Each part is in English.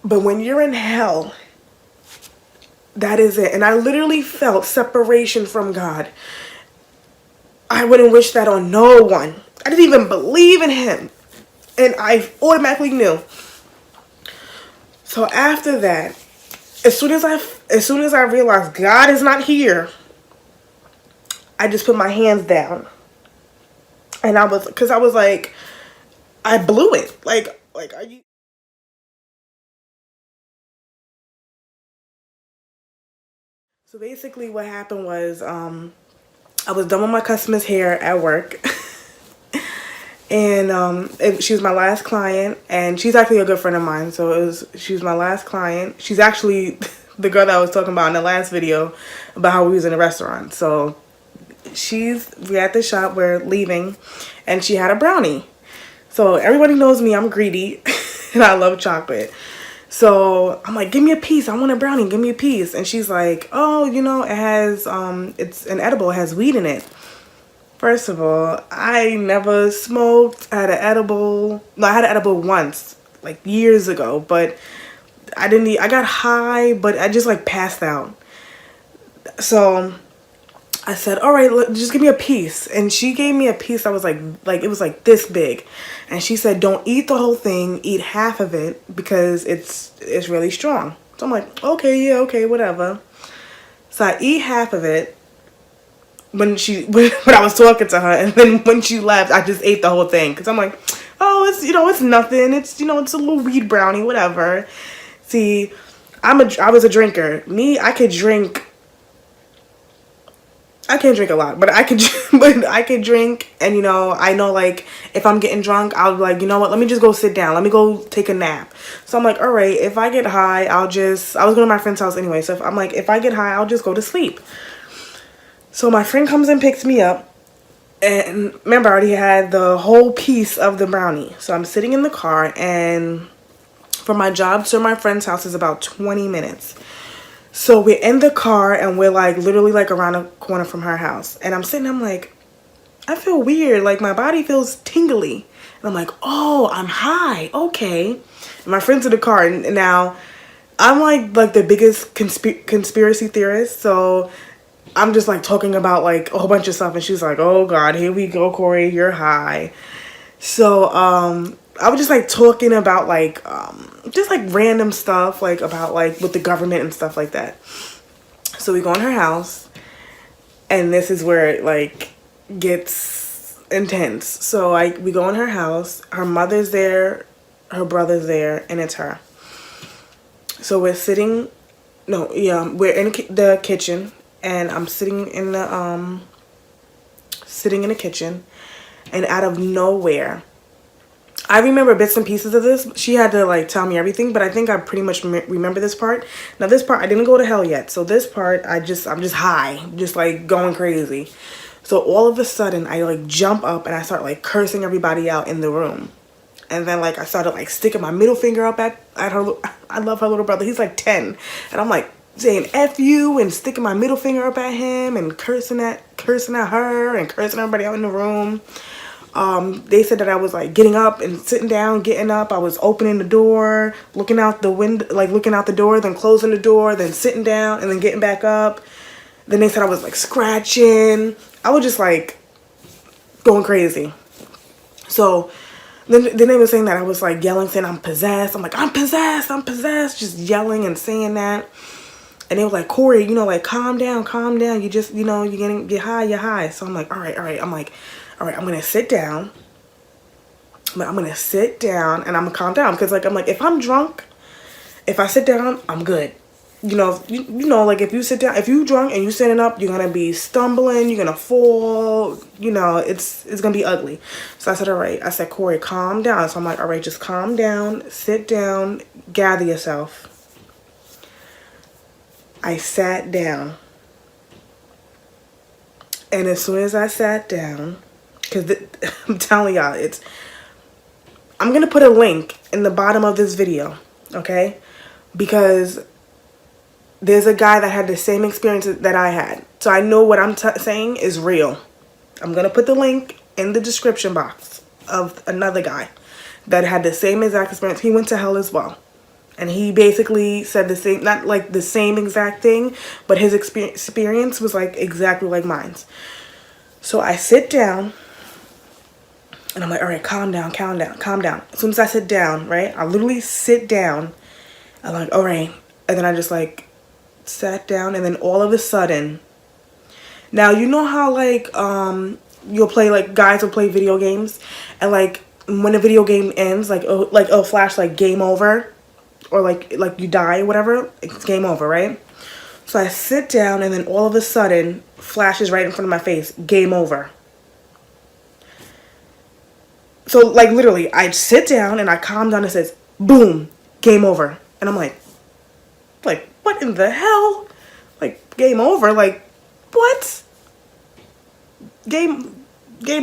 But when you're in hell, that is it. And I literally felt separation from God. I wouldn't wish that on no one. I didn't even believe in him. And I automatically knew. So after that, as soon as I realized God is not here, I just put my hands down. And I was like, I blew it. Like, are you? So basically what happened was, I was done with my customer's hair at work. And she was my last client, and she's actually a good friend of mine. So she was my last client. She's actually the girl that I was talking about in the last video about how we was in a restaurant. So we're at the shop, we're leaving, and she had a brownie. So everybody knows me, I'm greedy and I love chocolate. So I'm like, give me a piece, I want a brownie, give me a piece. And she's like, oh, you know, it has it's an edible, it has weed in it. First of all, I never smoked. I had an edible. No, I had an edible once, like years ago, but I got high, but I just like passed out. So I said, all right, just give me a piece. And she gave me a piece that was like it was like this big. And she said, don't eat the whole thing, eat half of it because it's really strong. So I'm like, okay, yeah, okay, whatever. So I eat half of it. When I was talking to her, and then when she left, I just ate the whole thing because I'm like, oh, it's nothing. It's it's a little weed brownie, whatever. See, I was a drinker. Me, I can't drink a lot, but I could drink, and I know like if I'm getting drunk, I'll be like, you know what, let me just go sit down. Let me go take a nap. So I'm like, all right, if I get high, I was going to my friend's house anyway. So I'm like, if I get high, I'll just go to sleep. So my friend comes and picks me up, and remember I already had the whole piece of the brownie. So I'm sitting in the car, and from my job to my friend's house is about 20 minutes. So we're in the car, and we're like literally like around the corner from her house. And I'm like, I feel weird. Like my body feels tingly. And I'm like, oh, I'm high. Okay. And my friend's in the car, and now I'm like the biggest conspiracy theorist. So I'm just like talking about like a whole bunch of stuff, and she's like, oh God, here we go, Corey, you're high. So I was just like talking about like just like random stuff, like about like with the government and stuff like that. So we go in her house, and this is where it like gets intense. So we go in her house, her mother's there, her brother's there, and it's her. So we're in the kitchen. And I'm sitting in the kitchen, and out of nowhere, I remember bits and pieces of this. She had to like tell me everything, but I think I pretty much remember this part. Now this part, I didn't go to hell yet. So this part, I'm just high, just like going crazy. So all of a sudden, I like jump up and I start like cursing everybody out in the room. And then like I started like sticking my middle finger up at her. I love her little brother. He's like 10, and I'm like saying F you and sticking my middle finger up at him and cursing at her and cursing everybody out in the room. They said that I was like getting up and sitting down, getting up. I was opening the door, looking out the window, like looking out the door, then closing the door, then sitting down and then getting back up. Then they said I was like scratching. I was just like going crazy. So then they were saying that I was like yelling, saying I'm possessed. I'm like, I'm possessed, just yelling and saying that. And they were like, Corey, like, calm down. You just, you're high. So I'm like, all right. I'm like, all right, I'm going to sit down. I'm going to sit down and I'm going to calm down. Because, like, I'm like, if I'm drunk, if I sit down, I'm good. Like, if you sit down, if you drunk and you sitting up, you're going to be stumbling. You're going to fall. It's going to be ugly. So I said, all right. I said, Corey, calm down. So I'm like, all right, just calm down. Sit down. Gather yourself. I sat down, and as soon as I sat down, because I'm telling y'all, I'm going to put a link in the bottom of this video, okay? Because there's a guy that had the same experience that I had. So I know what I'm saying is real. I'm going to put the link in the description box of another guy that had the same exact experience. He went to hell as well. And he basically said the same, not like the same exact thing, but his experience was like exactly like mine. So I sit down and I'm like, all right, calm down, calm down, calm down. As soon as I sit down, right, I literally sit down. I'm like, all right. And then I just like sat down, and then all of a sudden, now you know how like you'll play, like guys will play video games, and like when the video game ends, like it'll flash like game over, or like you die or whatever, it's game over, right? So I sit down, and then all of a sudden flashes right in front of my face, game over. So like literally I sit down and I calm down, and it says boom, game over. And I'm like what in the hell? Like game over? Like what? Game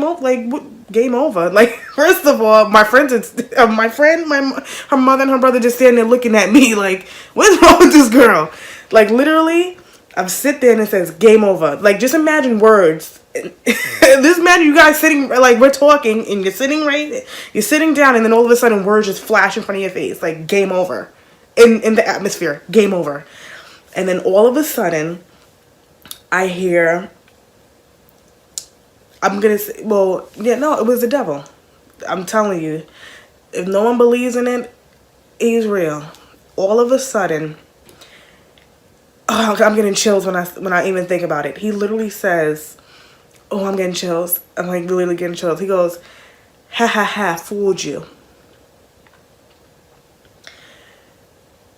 over? Like what? Game over? Like first of all, my friend, her mother and her brother just standing there looking at me like, what's wrong with this girl? Like literally, I'm sit there and it says game over. Like just imagine words. Just imagine you guys sitting, like we're talking and you're sitting down, and then all of a sudden words just flash in front of your face like game over in the atmosphere, game over. And then all of a sudden I hear, I'm gonna say, well, yeah, no, it was the devil. I'm telling you, if no one believes in it, he's real. All of a sudden, oh, I'm getting chills when I even think about it. He literally says, oh, I'm getting chills. I'm like really getting chills. He goes, ha ha ha, fooled you.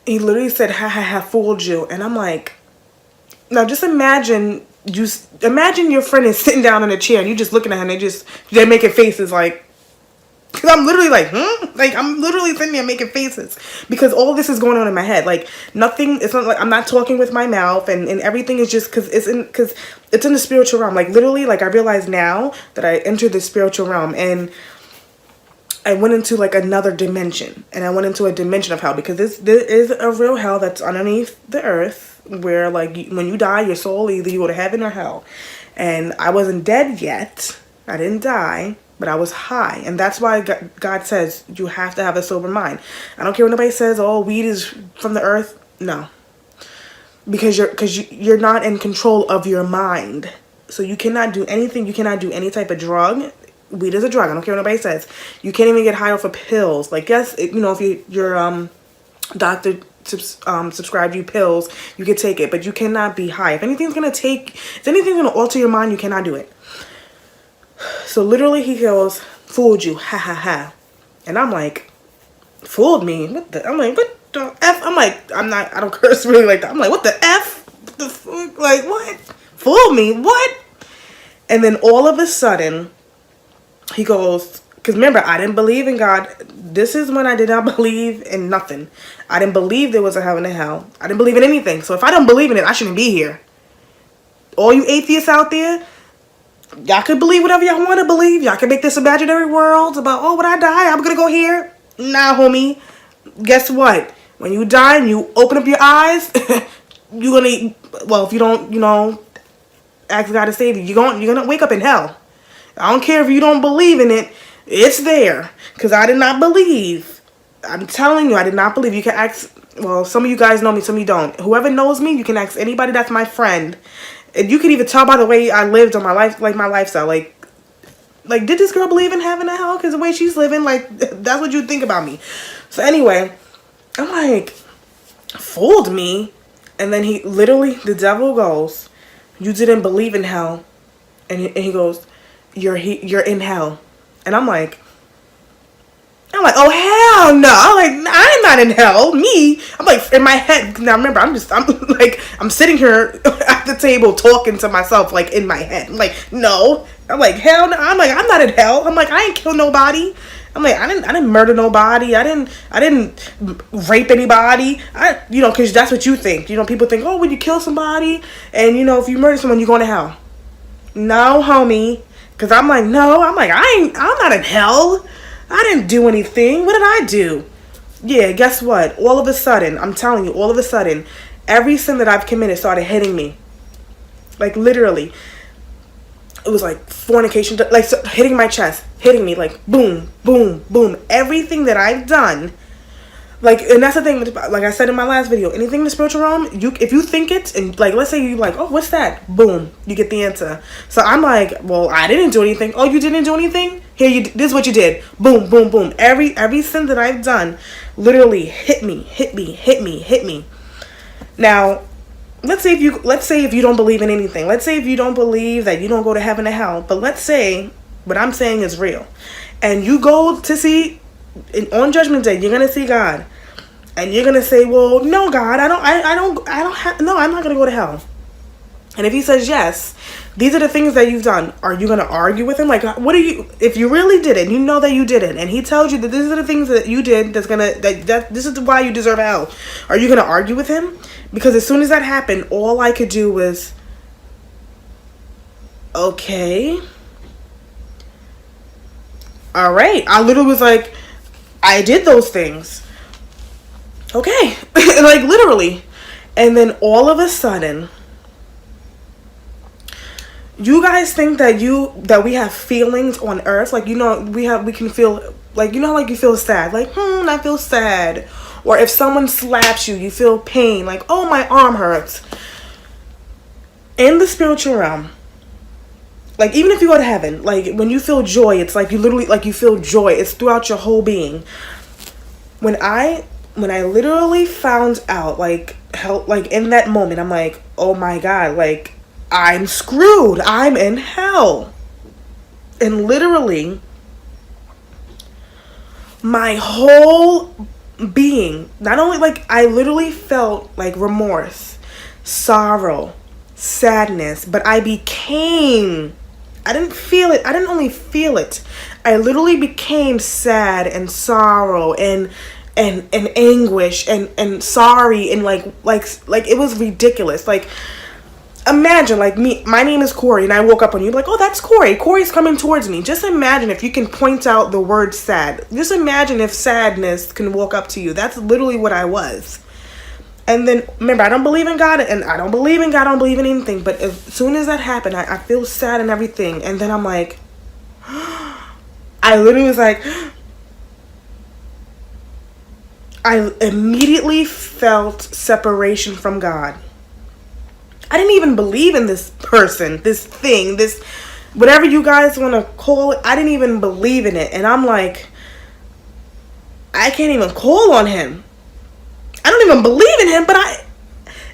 He literally said, ha ha ha, fooled you. And I'm like, now just imagine your friend is sitting down in a chair and you just looking at her and they're making faces like, because I'm literally like, like I'm literally sitting there making faces because all this is going on in my head. Like nothing, it's not like I'm not talking with my mouth, and everything is just because it's in the spiritual realm. Like literally, like I realize now that I entered the spiritual realm, and I went into like another dimension, and I went into a dimension of hell, because there is a real hell that's underneath the earth where like when you die, your soul, either you go to heaven or hell. And I wasn't dead yet. I didn't die, but I was high. And that's why God says you have to have a sober mind. I don't care what nobody says, oh, weed is from the earth. No. Because you're not in control of your mind. So you cannot do anything. You cannot do any type of drug. Weed is a drug. I don't care what nobody says. You can't even get high off of pills. Like, yes, if your doctor subscribed you pills, you could take it, but you cannot be high. If anything's gonna alter your mind, you cannot do it. So literally he goes, fooled you, ha ha ha. And I'm like, fooled me? I'm like, what the F? I'm like, I don't curse really like that. I'm like, what the F? What the fuck? Like, what? Fooled me? What? And then all of a sudden, he goes, because remember, I didn't believe in God. This is when I did not believe in nothing. I didn't believe there was a heaven and hell. I didn't believe in anything. So if I don't believe in it, I shouldn't be here. All you atheists out there, y'all could believe whatever y'all want to believe. Y'all can make this imaginary world about, oh, when I die, I'm going to go here. Nah, homie. Guess what? When you die and you open up your eyes, you're going to, well, if you don't, ask God to save you, you're going to wake up in hell. I don't care if you don't believe in it. It's there. Because I did not believe. I'm telling you, I did not believe. You can ask, well, some of you guys know me, some of you don't. Whoever knows me, you can ask anybody that's my friend. And you can even tell by the way I lived on my life, like my lifestyle. Like, did this girl believe in heaven and hell? Because the way she's living, like, that's what you think about me. So anyway, I'm like, fooled me. And then the devil goes, you didn't believe in hell. And he goes, you're in hell. And I'm like, oh hell no. I'm like, I'm not in hell. Me. I'm like, in my head. Now remember, I'm sitting here at the table talking to myself, like in my head. I'm like, no. I'm like, hell no. I'm like, I'm not in hell. I'm like, I ain't kill nobody. I'm like, I didn't murder nobody. I didn't rape anybody. Because that's what you think. People think, oh, when you kill somebody and if you murder someone, you're going to hell. No, homie. Because I'm like, no. I'm like, I'm not in hell. I didn't do anything. What did I do? Yeah, guess what? All of a sudden, I'm telling you, all of a sudden, every sin that I've committed started hitting me. Like, literally. It was like fornication, like hitting my chest, hitting me like boom, boom, boom. Everything that I've done, Like, and that's the thing, like I said in my last video, anything in the spiritual realm, if you think it, and like, let's say you like, oh, what's that? Boom, you get the answer. So I'm like, well, I didn't do anything. Oh, you didn't do anything? Here, this is what you did. Boom, boom, boom. Every sin that I've done literally hit me. Now, let's say if you don't believe in anything. Let's say if you don't believe that you don't go to heaven or hell. But let's say what I'm saying is real. And you go to see, on Judgment Day, you're going to see God. And you're going to say, well, no, God, I'm not going to go to hell. And if he says yes, these are the things that you've done. Are you going to argue with him? Like, if you really did it, you know that you did it, and he tells you that these are the things that you did that this is why you deserve hell. Are you going to argue with him? Because as soon as that happened, all I could do was, okay. All right. I literally was like, I did those things. Okay. Like, literally. And then all of a sudden, you guys think that we have feelings on earth? Like, you know, we can feel, like, you know, like you feel sad. Like, I feel sad. Or if someone slaps you, you feel pain. Like, oh, my arm hurts. In the spiritual realm, like, even if you go to heaven, like, when you feel joy, it's like you literally, like, you feel joy. It's throughout your whole being. When I literally found out, like, like, in that moment, I'm like, oh my God, like, I'm screwed. I'm in hell. And literally, my whole being, not only, like, I literally felt like remorse, sorrow, sadness, but I didn't feel it. I didn't only feel it. I literally became sad and sorrow and anguish and sorry and like it was ridiculous. Like, imagine, like, my name is Corey, and I woke up on you like, oh, that's Corey. Corey's coming towards me. Just imagine if you can point out the word sad. Just imagine if sadness can walk up to you. That's literally what I was. And then, remember, I don't believe in God, and I don't believe in God, I don't believe in anything. But as soon as that happened, I feel sad and everything. And then I'm like, I literally was like, I immediately felt separation from God. I didn't even believe in this person, this thing, this, whatever you guys want to call it. I didn't even believe in it. And I'm like, I can't even call on him. I don't even believe in him, but I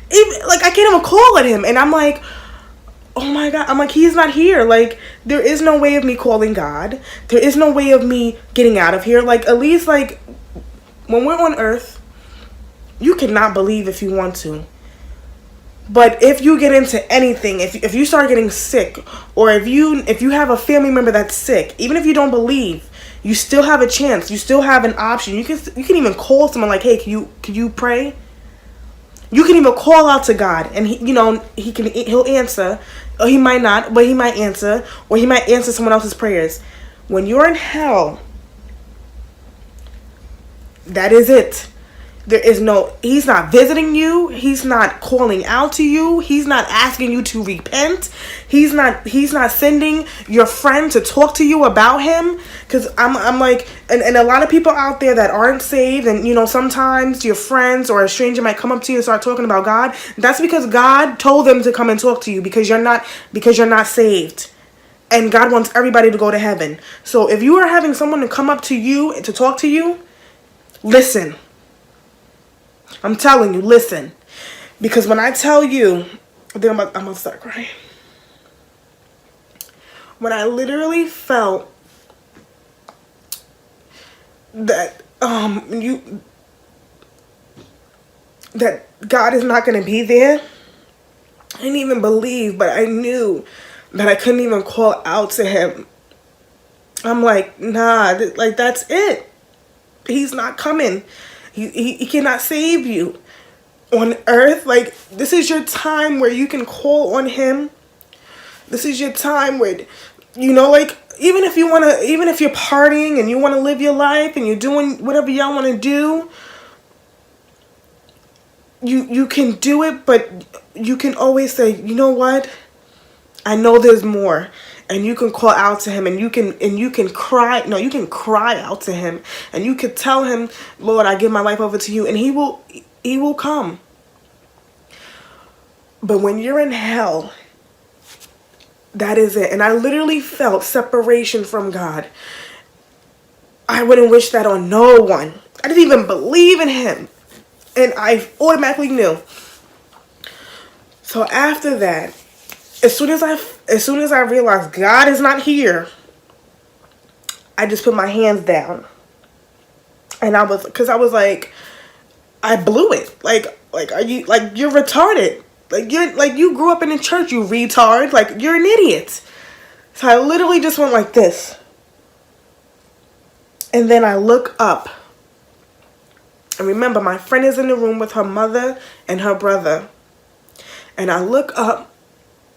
can't even call at him. And I'm like, oh my God. I'm like, he's not here. Like, there is no way of me calling God. There is no way of me getting out of here. Like, at least, like, when we're on earth, you cannot believe if you want to. But if you get into anything, if you start getting sick, or if you have a family member that's sick, even if you don't believe, you still have a chance. You still have an option. You can even call someone like, hey, can you pray? You can even call out to God, and he'll answer, or he might not, but he might answer, or he might answer someone else's prayers. When you're in hell, that is it. He's not visiting you. He's not calling out to you. He's not asking you to repent. He's not sending your friend to talk to you about him. Because I'm like, and a lot of people out there that aren't saved, and, you know, sometimes your friends or a stranger might come up to you and start talking about God. That's because God told them to come and talk to you, because you're not saved. And God wants everybody to go to heaven. So if you are having someone to come up to you to talk to you, listen. I'm telling you, listen. Because when I tell you, then I'm going to start crying. When I literally felt that that God is not going to be there, I didn't even believe, but I knew that I couldn't even call out to him. I'm like, nah, like, that's it. He's not coming. He cannot save you on earth. Like, this is your time where you can call on him. This is your time where, you know, like, even if you're partying and you want to live your life and you're doing whatever y'all want to do, you can do it, but you can always say, you know what? I know there's more. and you can call out to him, and you can cry. No, you can cry out to him, and you can tell him, Lord, I give my life over to you, and he will come. But when you're in hell, that is it. And I literally felt separation from God. I wouldn't wish that on no one. I didn't even believe in him, and I automatically knew. So after that, as soon as I realized God is not here, I just put my hands down. And I was like, I blew it. Like are you, like, you're retarded. You grew up in the church, you retard. Like, you're an idiot. So I literally just went like this. And then I look up. And remember, my friend is in the room with her mother and her brother. And I look up.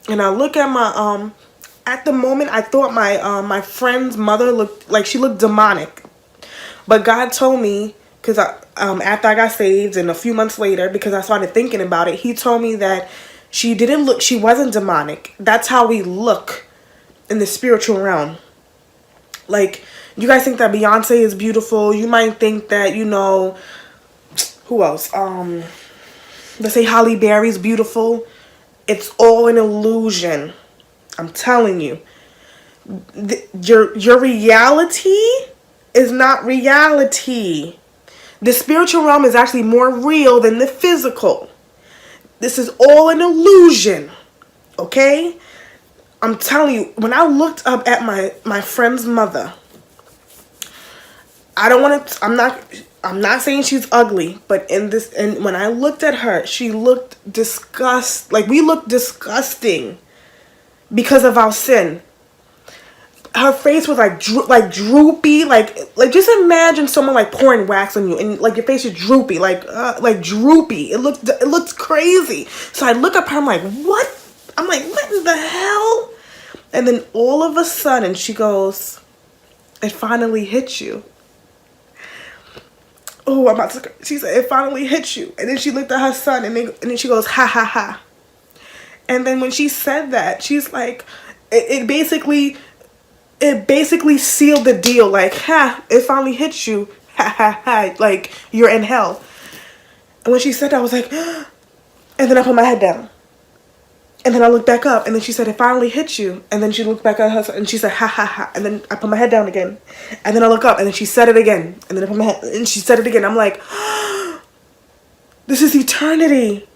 And I look at my, at the moment, I thought my friend's mother looked like she looked demonic. But God told me, because after I got saved and a few months later, because I started thinking about it, he told me that she wasn't demonic. That's how we look in the spiritual realm. Like, you guys think that Beyonce is beautiful. You might think that, you know, who else? Let's say Halle Berry's beautiful. It's all an illusion. I'm telling you. Your reality is not reality. The spiritual realm is actually more real than the physical. This is all an illusion. Okay? I'm telling you, when I looked up at my friend's mother, I'm not saying she's ugly, but when I looked at her, she looked we looked disgusting because of our sin. Her face was like droopy, like just imagine someone like pouring wax on you, and like your face is droopy, like droopy. It looked crazy. So I look up her, I'm like, what? I'm like, what in the hell? And then all of a sudden she goes, it finally hit you. Oh, she said, it finally hit you. And then she looked at her son, and then she goes, ha, ha, ha. And then when she said that, she's like, it basically sealed the deal. Like, ha, it finally hit you. Ha, ha, ha. Like, you're in hell. And when she said that, I was like, and then I put my head down. And then I looked back up, and then she said, it finally hit you. And then she looked back at her, and she said, ha, ha, ha. And then I put my head down again. And then I look up, and then she said it again. And then I put my head, and she said it again. I'm like, this is eternity.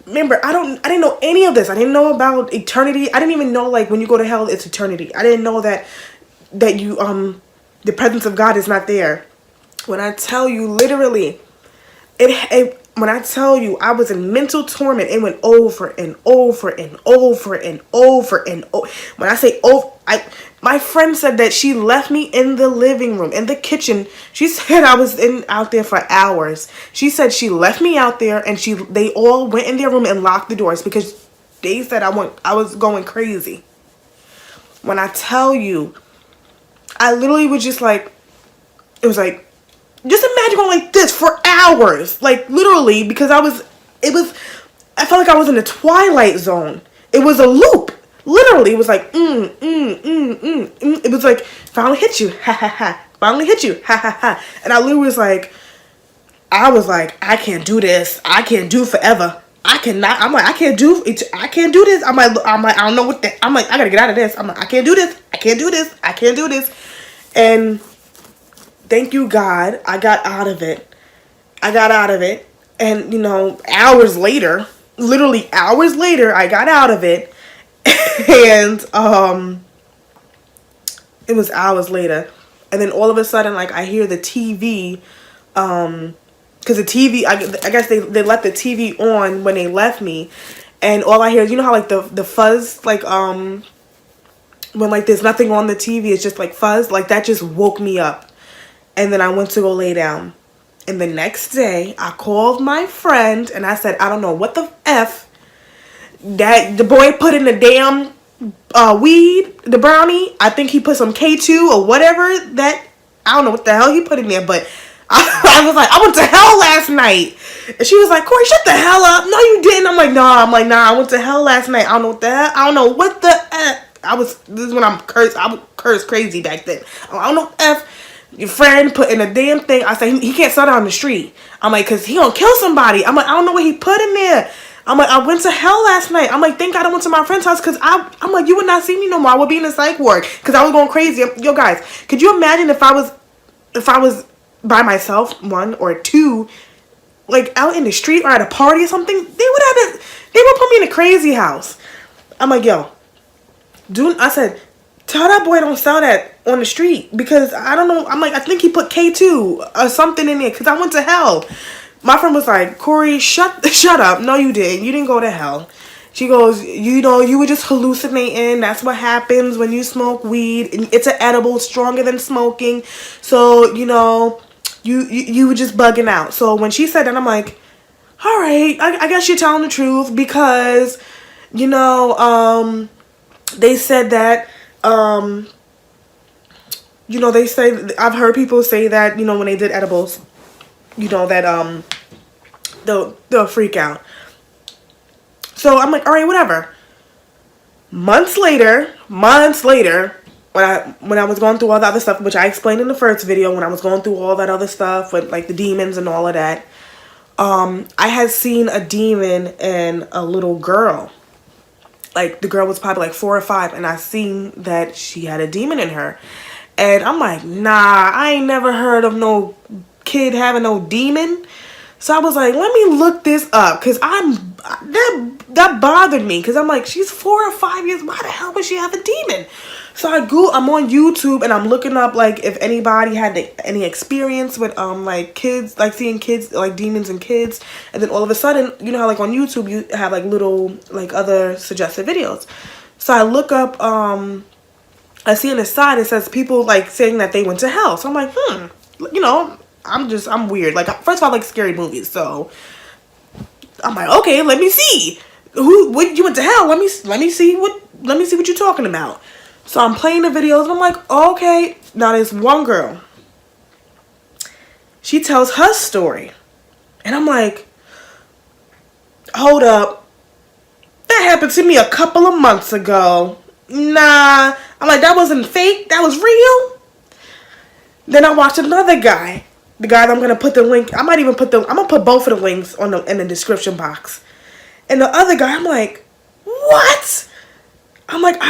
Remember, I didn't know any of this. I didn't know about eternity. I didn't even know, like, when you go to hell, it's eternity. I didn't know that you, the presence of God is not there. When I tell you, literally, when I tell you I was in mental torment, it went over and over and over and over and over. When I say over, my friend said that she left me in the living room, in the kitchen. She said I was out there for hours. She said she left me out there, and they all went in their room and locked the doors because they said I was going crazy. When I tell you, I literally was just like, it was like, just imagine going like this for hours, like literally, because I felt like I was in a twilight zone. It was a loop. Literally, it was like, It was like, finally hit you, ha ha ha. Finally hit you, ha ha ha. And I literally was like, I can't do this. I can't do forever. I cannot. I'm like, I can't do this. I'm like, I don't know what the. I'm like, I gotta get out of this. I'm like, I can't do this. I can't do this. I can't do this. And thank you, God, I got out of it. And, you know, hours later, literally hours later, I got out of it. And it was hours later. And then all of a sudden, like, I hear the TV, because the TV, I guess they let the TV on when they left me. And all I hear is, you know how, like, the fuzz, like, when, like, there's nothing on the TV, it's just, like, fuzz. Like, that just woke me up. And then I went to go lay down. And the next day, I called my friend, and I said, I don't know what the F that the boy put in the damn weed, the brownie. I think he put some K2 or whatever that, I don't know what the hell he put in there, but I was like, I went to hell last night. And she was like, Corey, shut the hell up. No, you didn't. I'm like, nah, I went to hell last night. I don't know what the hell. I don't know what the F. this is when I'm cursed. I would curse crazy back then. I don't know if your friend put in a damn thing. I say he can't sell that on the street. I'm like, cause he gonna kill somebody. I'm like, I don't know what he put in there. I'm like, I went to hell last night. I'm like, thank God I went to my friend's house, because I'm like, you would not see me no more. I would be in a psych ward because I was going crazy. Yo, guys, could you imagine if I was by myself, one, or two, like out in the street or at a party or something? They would put me in a crazy house. I'm like, yo, dude, I said, tell that boy don't sell that on the street, because I don't know. I'm like, I think he put K2 or something in there, because I went to hell. My friend was like, Corey, shut up. No, you didn't. You didn't go to hell. She goes, you know, you were just hallucinating. That's what happens when you smoke weed. It's an edible, stronger than smoking. So, you know, you were just bugging out. So when she said that, I'm like, all right, I guess you're telling the truth, because, you know, they said that, you know, they say, I've heard people say that, you know, when they did edibles, you know, that they'll freak out. So I'm like, all right, whatever. Months later, when I was going through all the other stuff, which I explained in the first video, when I was going through all that other stuff with like the demons and all of that, I had seen a demon in a little girl. Like, the girl was probably like 4 or 5, and I seen that she had a demon in her. And I'm like, nah, I ain't never heard of no kid having no demon. So I was like, let me look this up, because that bothered me, because I'm like, she's 4 or 5 years, why the hell would she have a demon? So I'm on YouTube, and I'm looking up like if anybody had any experience with like kids, like seeing kids, like demons and kids. And then all of a sudden, you know how like on YouTube you have like little like other suggested videos. So I look up, I see on the side it says people like saying that they went to hell. So I'm like, you know, I'm weird. Like, first of all, I like scary movies, so I'm like, okay, let me see. What, you went to hell? Let me see what you're talking about. So I'm playing the videos, and I'm like, okay. Now there's one girl. She tells her story, and I'm like, hold up. That happened to me a couple of months ago. Nah. I'm like, that wasn't fake. That was real. Then I watched another guy. The guy that I'm gonna put the link. I'm gonna put both of the links in the description box. And the other guy, I'm like, what? I'm like,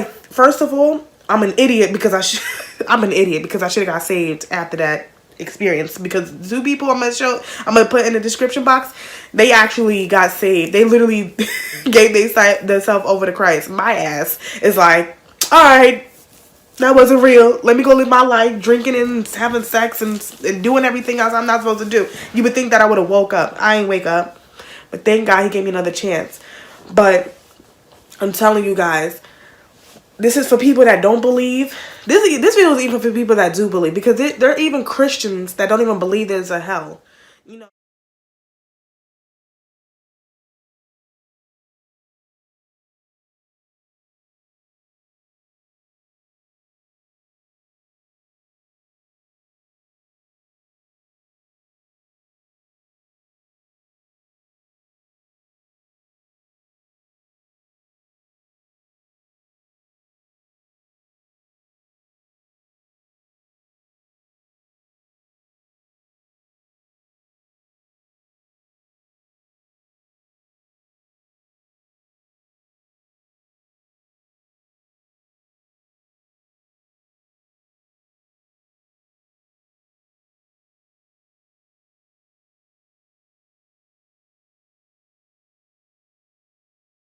first of all, I'm an idiot because I should have got saved after that experience, because 2 people I'm gonna put in the description box, they actually got saved. They literally gave themselves over to Christ. My ass is like, all right, that wasn't real. Let me go live my life drinking and having sex and doing everything else I'm not supposed to do. You would think that I would have woke up. I ain't wake up. But thank God he gave me another chance. But I'm telling you guys, this is for people that don't believe. This video is even for people that do believe, because there are even Christians that don't even believe there's a hell. You know.